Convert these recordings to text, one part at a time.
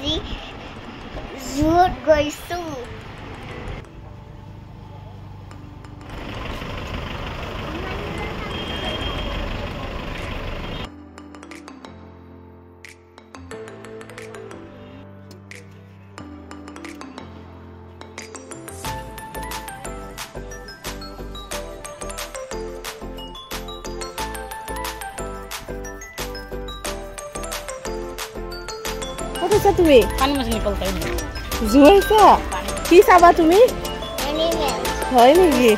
আজি জুত গৈছো কত তুমি পানি মাছ নিকলতে জুইছা কি চাবা তুমি হয় নেকি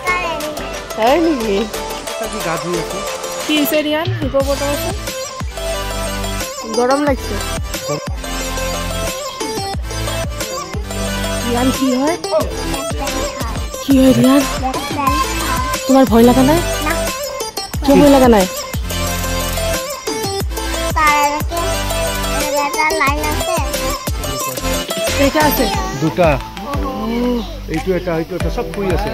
কি হৈছে ৰিয়ান হিপোপটামাছ আছে গৰম লাগছে ৰিয়ান কি হয় ৰিয়ান তোমাৰ ভয় লাগা নাই কিয় ভয় লাগা নাই এটা আছে দুটা এইটো এটা সব শুই আছে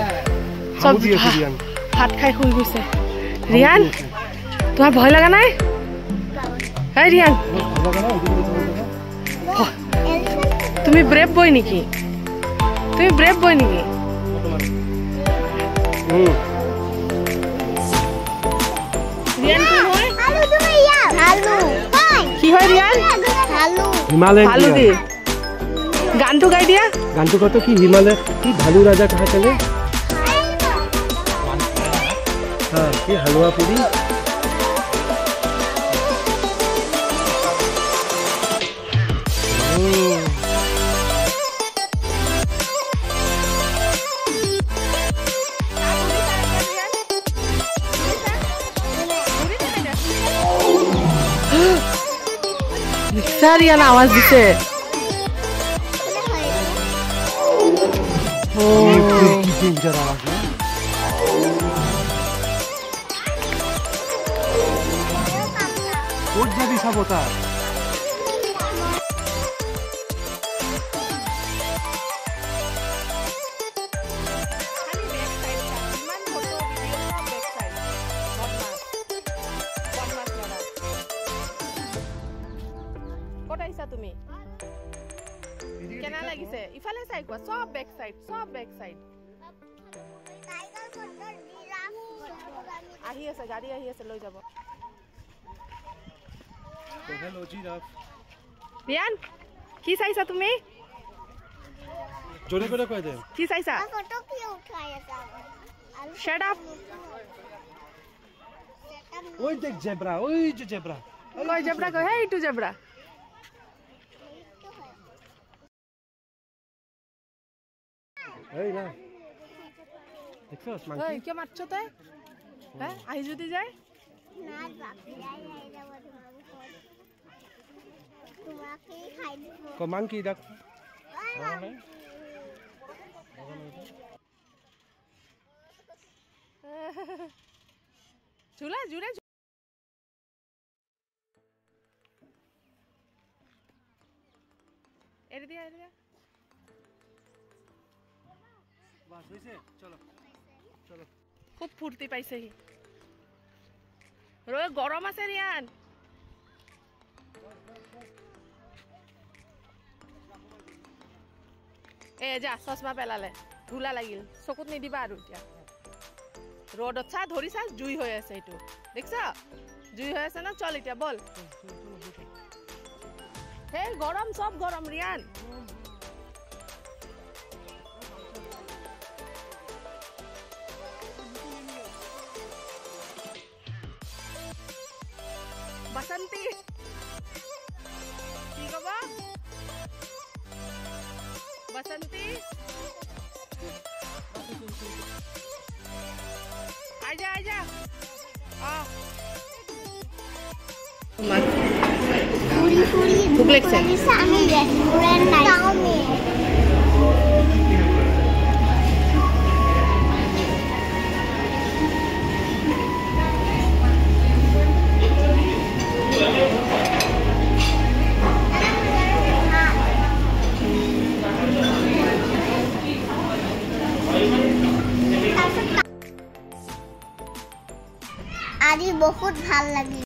সব দি আছে ৰিয়ান ভাত খাই শুই গৈছে ৰিয়ান তোমাৰ ভয় লাগা নাই হাই ৰিয়ান তুমি ব্ৰেভ বয় নেকি ৰিয়ান কি হয় কি হয় ৰিয়ান ভালু দি গানটো গাই দিয়া गानটো কত কি হিমালয় কি ভালু রাজা कहा चले हां কি হালুয়া পুরি রিয়ান আওয়াজ দিছে डेंजर आवाज है कोट जाबी सब होता है কটাইছা তুমি কেনা লাগিছে ইফালে চাই কোৱা সব বেক সাইড আহি আছে গাড়ী আহি আছে লৈ যাব हेलो जिराफ ৰিয়ান কি চাইছা তুমি জোরে করে কই দে কি চাইছা ফটো কি উঠাই আছে শাট আপ ওই দেখ জেব্রা ওই যে জেব্রা কই জেব্রা কই হেই টু জেব্রা এই না দেখছস মাংকি ওই কি মারছ তুই হ্যাঁ আই যদি যায় না বাপি আই যাব তোমাকে খাই দিব को मांकी देख ঝুলা জুড়ে এর দিয়া बस হইছে চলো খুব ফুর্তি পাইছে হি রয়ে গরম আছে রিয়ান এ যা চশমা পেলালে ধুলা লাগিল চকুত নিদিবা আৰু এতিয়া ৰ'দত চা ধৰিছা জুই হৈ আছে এইটো দেখছা জুই হৈ আছে না চল এতিয়া বল হে গৰম সব গৰম ৰিয়ান बसंती की कबा बसंती आजा आ पूरी भूख लगছে আমি রেস্টুরেন্ট নাই আজি বহুত ভাল লাগি